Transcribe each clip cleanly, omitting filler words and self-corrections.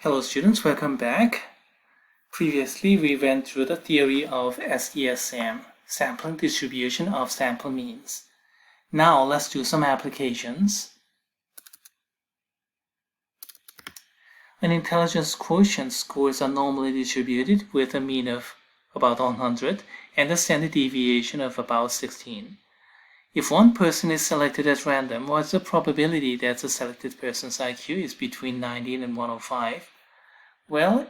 Hello students, welcome back. Previously we went through the theory of SDSM, sampling distribution of sample means. Now let's do some applications. An intelligence quotient scores are normally distributed with a mean of about 100 and a standard deviation of about 16. If one person is selected at random, what's the probability that the selected person's IQ is between 90 and 105? Well,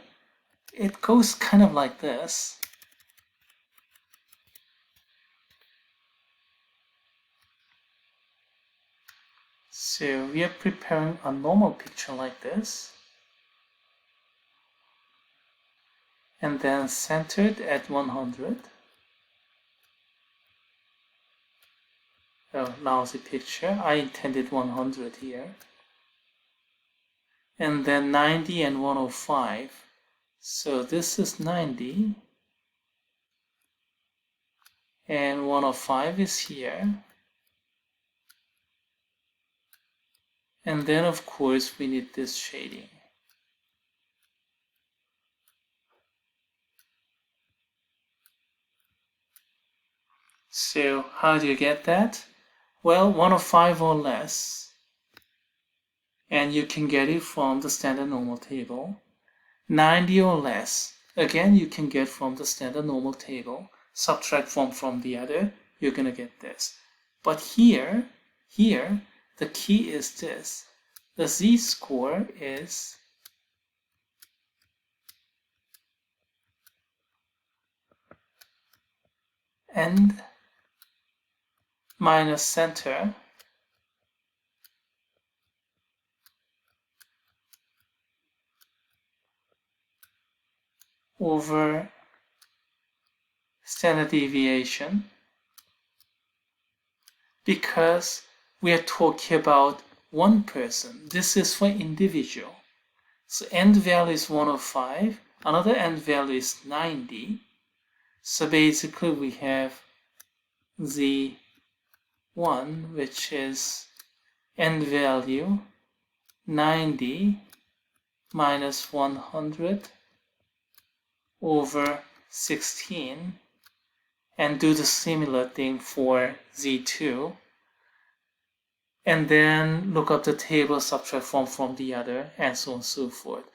it goes kind of like this. So we are preparing a normal picture like this, and then centered at 100. Oh, lousy picture. I intended 100 here. And then 90 and 105. So this is 90. And 105 is here. And then of course we need this shading. So how do you get that? Well, 105 or less. And you can get it from the standard normal table. 90 or less. Again, you can get from the standard normal table. Subtract one from the other, you're gonna get this. But here, the key is this. The z-score is end minus center over standard deviation, because we are talking about one person. This is for individual. So end value is 105, another end value is 90. So basically we have z1, which is end value 90 minus 100 over 16, and do the similar thing for z2, and then look up the table, subtract one from the other, and so on and so forth.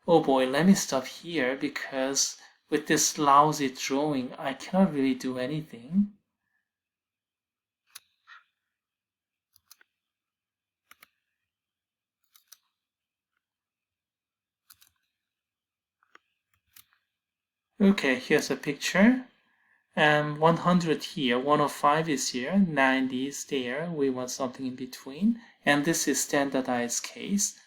Oh boy, let me stop here because with this lousy drawing I cannot really do anything. Okay, here's a picture. 100 here, 105 is here, 90 is there, we want something in between, and this is standardized case.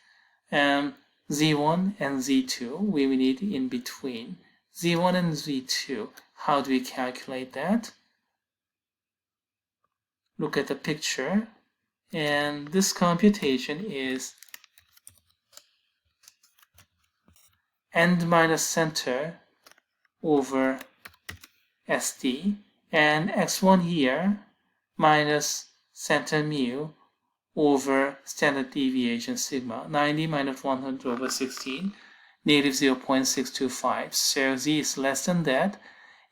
Z1 and Z2, we need in between. Z1 and Z2, how do we calculate that? Look at the picture, and this computation is end minus center over SD, and x1 here minus center mu over standard deviation sigma, 90 minus 100 over 16, negative 0.625. So z is less than that,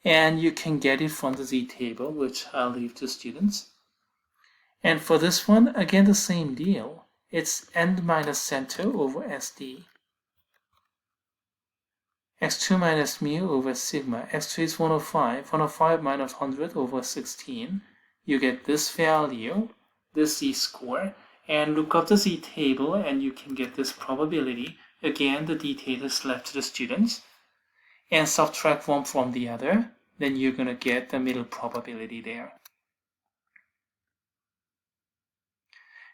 and you can get it from the z table, which I'll leave to students. And for this one, again the same deal. It's end minus center over SD. x2 minus mu over sigma. x2 is 105. 105 minus 100 over 16. You get this value, this z-score, and look up the z-table and you can get this probability. Again, the detail is left to the students. And subtract one from the other, then you're going to get the middle probability there.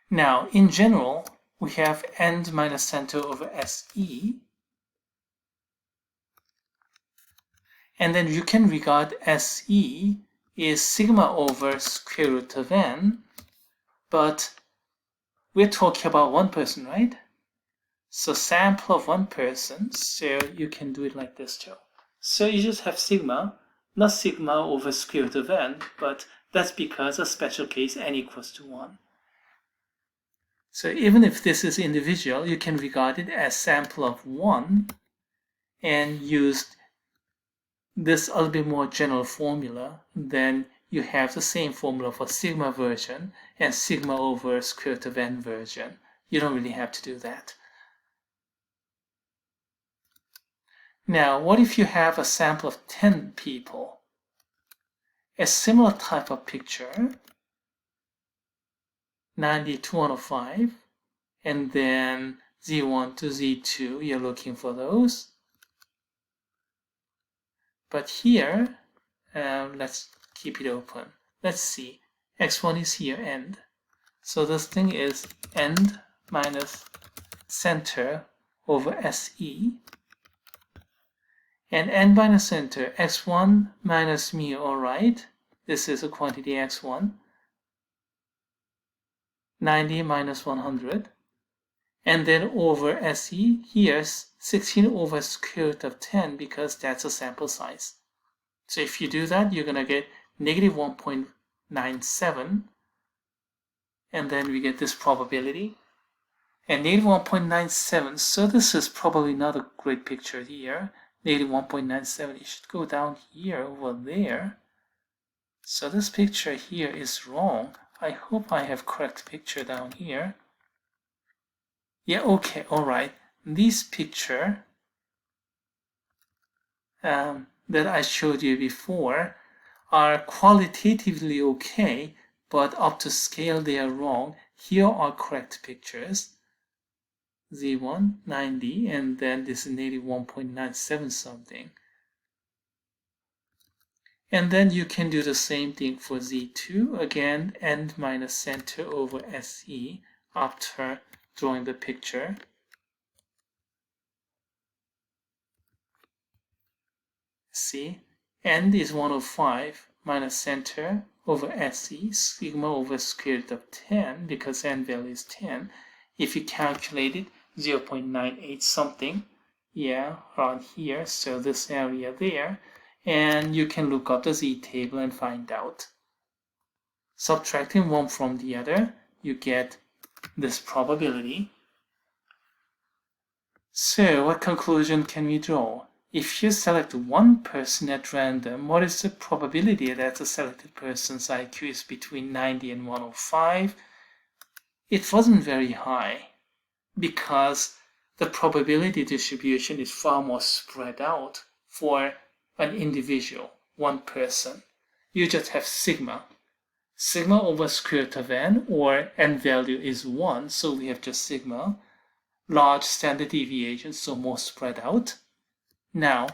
Now, in general, we have end minus center over SE. And then you can regard SE is sigma over square root of n, but we're talking about one person, right? So sample of one person, so you can do it like this too. So you just have sigma, not sigma over square root of n, but that's because a special case n equals to 1. So even if this is individual, you can regard it as sample of 1 and use this a little bit more general formula. Then you have the same formula for sigma version and sigma over square root of n version. You don't really have to do that. Now, what if you have a sample of 10 people? A similar type of picture, 90 to 105, and then Z1 to Z2, you're looking for those. But here, let's keep it open. Let's see, x1 is here, end. So this thing is end minus center over SE. And n minus center, x1 minus mu, all right. This is a quantity x1. 90 minus 100. And then over SE, here's 16 over square root of 10 because that's a sample size. So if you do that, you're going to get negative 1.97. And then we get this probability. And negative 1.97, so this is probably not a great picture here. Negative 1.97, it should go down here over there. So this picture here is wrong. I hope I have correct picture down here. Yeah, okay, all right. This picture that I showed you before are qualitatively okay, but up to scale they are wrong. Here are correct pictures. Z1, 90, and then this is negative 1.97 something. And then you can do the same thing for Z2, again, end minus center over SE after drawing the picture. See, end is 105 minus center over SE, sigma over square root of 10, because n value is 10. If you calculate it, 0.98 something, yeah, around here, so this area there, and you can look up the Z table and find out. Subtracting one from the other, you get this probability. So what conclusion can we draw? If you select one person at random, what is the probability that the selected person's IQ is between 90 and 105? It wasn't very high, because the probability distribution is far more spread out for an individual, one person. You just have sigma. Sigma over square root of n, or n value is 1, so we have just sigma. Large standard deviation, so more spread out. Now,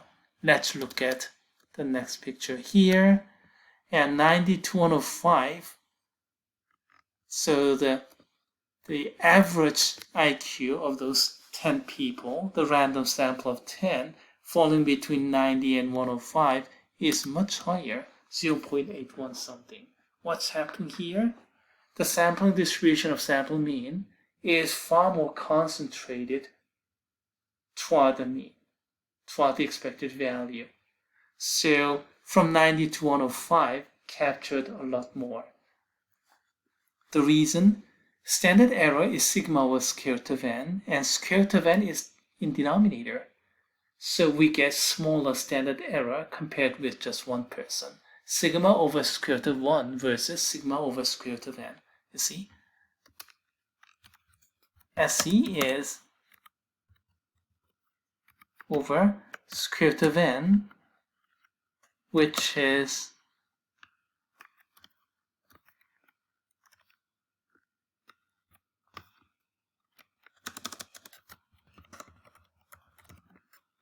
let's look at the next picture here. And 90 to 105. So the average IQ of those 10 people, the random sample of 10, falling between 90 and 105 is much higher, 0.81 something. What's happening here? The sampling distribution of sample mean is far more concentrated toward the mean, toward the expected value. So from 90 to 105 captured a lot more. The reason? Standard error is sigma over square root of n, and square root of n is in denominator. So we get smaller standard error compared with just one person. Sigma over square root of 1 versus sigma over square root of n. You see? SE is over square root of n, which is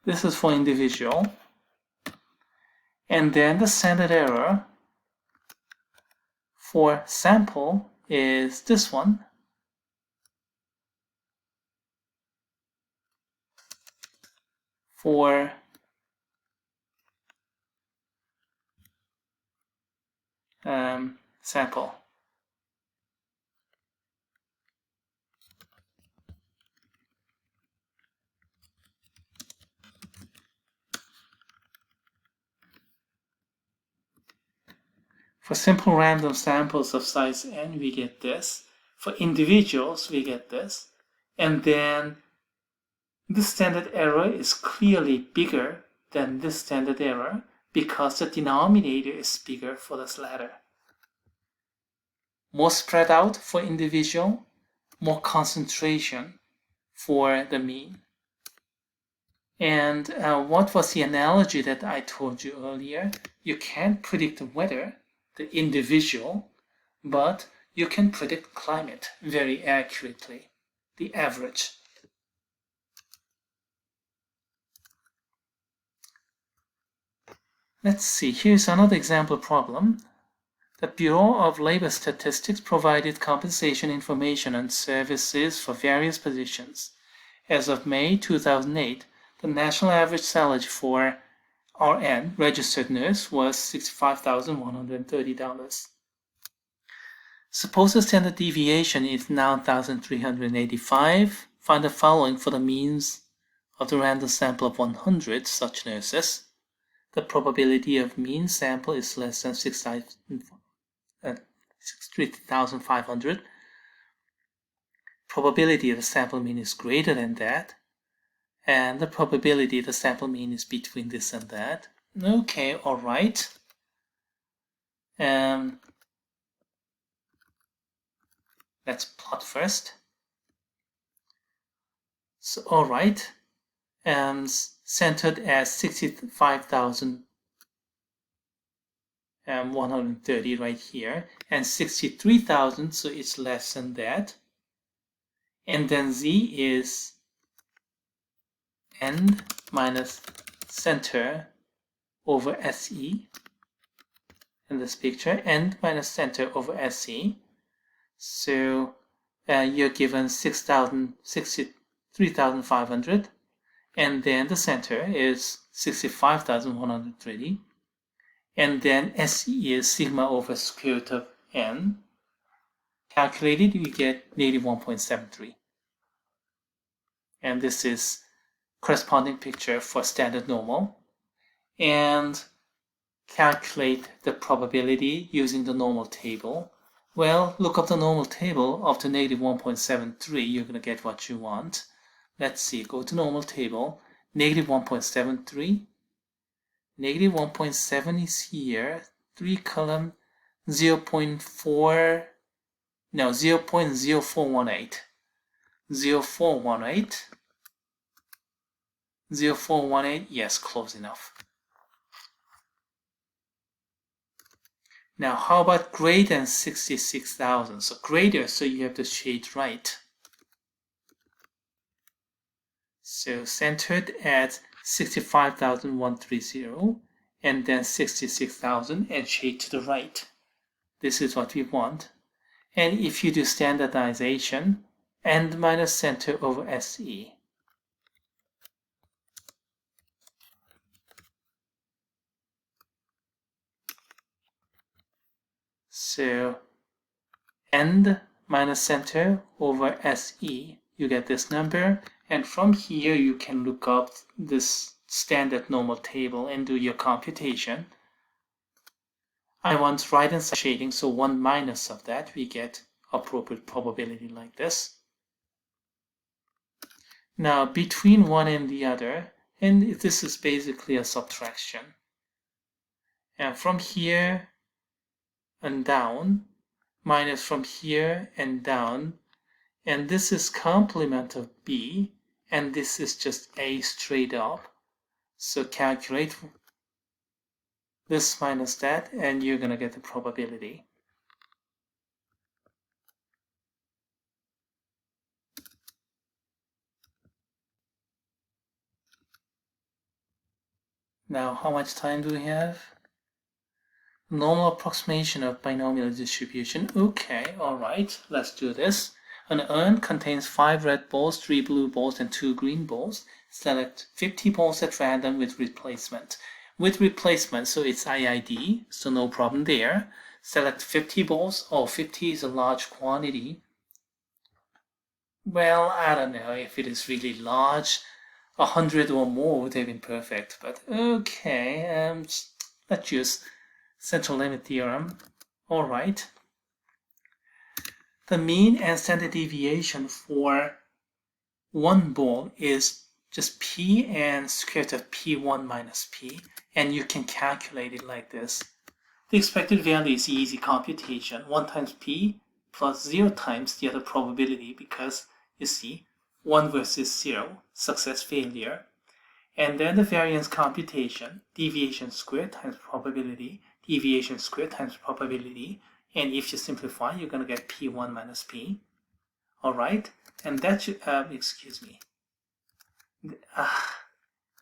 this is for individual. And then the standard error for sample is this one. For sample. For simple random samples of size n, we get this. For individuals, we get this. And then this standard error is clearly bigger than this standard error because the denominator is bigger for this latter. More spread out for individual, more concentration for the mean. And what was the analogy that I told you earlier? You can't predict the weather, the individual, but you can predict climate very accurately, the average. Let's see, here's another example problem. The Bureau of Labor Statistics provided compensation information and services for various positions. As of May 2008, the national average salary for RN, registered nurse, was $65,130. Suppose the standard deviation is 9,385. Find the following for the means of the random sample of 100 such nurses. The probability of mean sample is less than 3,500. Probability of the sample mean is greater than that. And the probability the sample mean is between this and that. Okay, all right. Let's plot first. So, all right. Centered at 65,130 right here, and 63,000, so it's less than that. And then Z is N minus center over SE in this picture, N minus center over SE. So you're given 63,500, and then the center is 65,130, and then SE is sigma over square root of N. Calculated, we get -1.73. And this is corresponding picture for standard normal. And calculate the probability using the normal table. Well, look up the normal table of the -1.73, you're going to get what you want. Let's see, go to normal table, -1.73, -1.7 is here, 3 column, 0.4, no, 0.0418, 0418, 0418, yes, close enough. Now, how about greater than 66,000? So greater, so you have the shade right. So centered at 65,130 and then 66,000 and shade to the right. This is what we want. And if you do standardization, N minus center over SE. So N minus center over SE, you get this number, and from here you can look up this standard normal table and do your computation. I want right hand side shading, so 1 minus of that, we get appropriate probability like this. Now between one and the other, and this is basically a subtraction. And from here and down, minus from here and down, and this is complement of B, and this is just A straight up. So calculate this minus that, and you're going to get the probability. Now, how much time do we have? Normal approximation of binomial distribution. Okay, all right, let's do this. An urn contains 5 red balls, 3 blue balls, and 2 green balls. Select 50 balls at random with replacement. With replacement, so it's IID, so no problem there. Select 50 balls. Oh, 50 is a large quantity. Well, I don't know if it is really large. 100 or more would have been perfect, but okay, let's use central limit theorem. All right. the mean and standard deviation for one ball is just p and square root of p1 minus p, and you can calculate it like this. The expected value is easy computation, 1 times p plus 0 times the other probability, because you see 1 versus 0, success failure, and then the variance computation, deviation squared times probability, deviation squared times probability, and if you simplify, you're going to get p1 minus p. Alright, and that should, excuse me,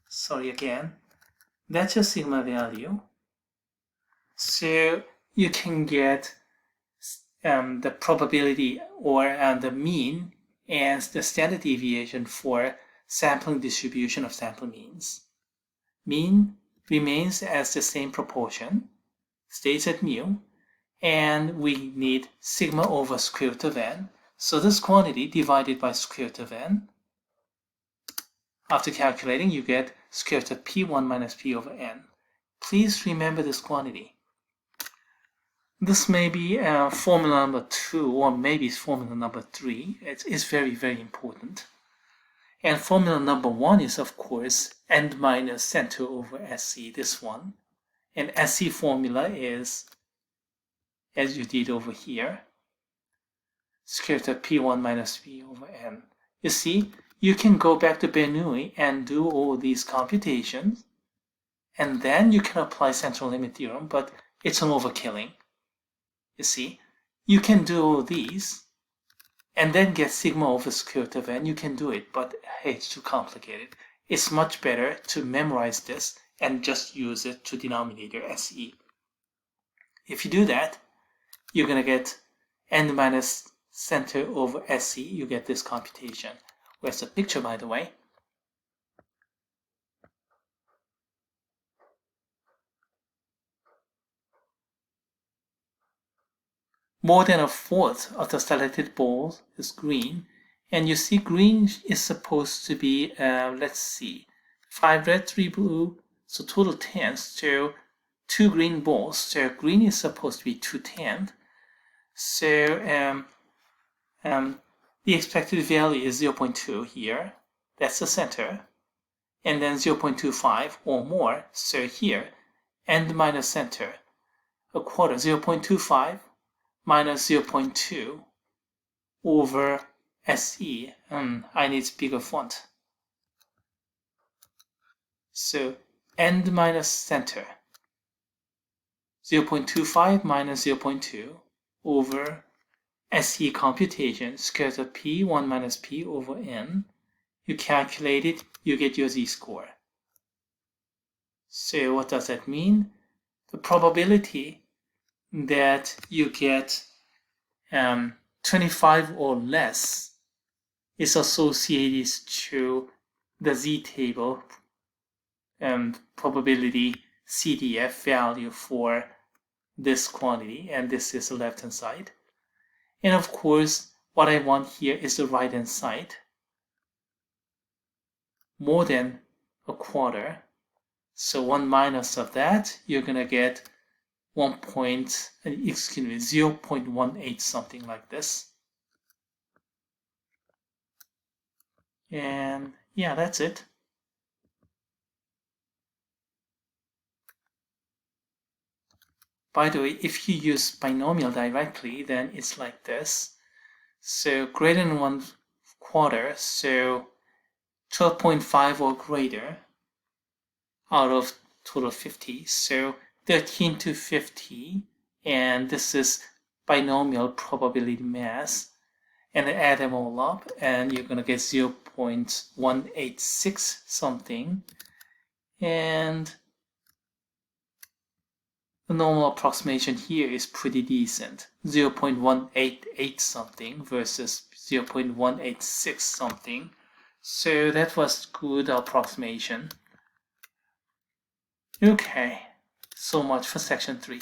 sorry again, that's your sigma value. So you can get the probability or the mean and the standard deviation for sampling distribution of sample means. Mean remains as the same proportion, stays at mu, and we need sigma over square root of n. So this quantity divided by square root of n. After calculating, you get square root of p1 minus p over n. Please remember this quantity. This may be formula number 2, or maybe it's formula number 3. It's very, very important. And formula number 1 is, of course, n minus center over SC, this one. And SC formula is, as you did over here, square root of p1 minus p over n. You see, you can go back to Bernoulli and do all these computations, and then you can apply central limit theorem, but it's an overkilling. You see, you can do all these, and then get sigma over square root of n. You can do it, but it's too complicated. It's much better to memorize this and just use it to denominator SE. If you do that, you're going to get n minus center over SE. You get this computation. Where's the picture, by the way? More than a fourth of the selected balls is green, and you see green is supposed to be, let's see, 5 red, 3 blue, so total 10, so 2 green balls, so green is supposed to be 2/10. So the expected value is 0.2 here, that's the center, and then 0.25 or more, so here, n minus center, a quarter, 0.25 minus 0.2 over SE. I need bigger font. So n minus center, 0.25 minus 0.2 over SE computation, square root of p1 minus p over n. You calculate it, you get your z-score. So what does that mean? The probability that you get 25 or less is associated to the z-table probability CDF value for this quantity, and this is the left-hand side. And of course, what I want here is the right-hand side, more than a quarter. So 1 minus of that, you're going to get 0.18 something like this. And yeah, that's it. By the way, if you use binomial directly, then it's like this. So greater than 1/4, so 12.5 or greater out of total 50. So 13 to 50, and this is binomial probability mass, and add them all up, and you're going to get 0.186 something, and the normal approximation here is pretty decent, 0.188 something versus 0.186 something. So that was good approximation. Okay, so much for section 3.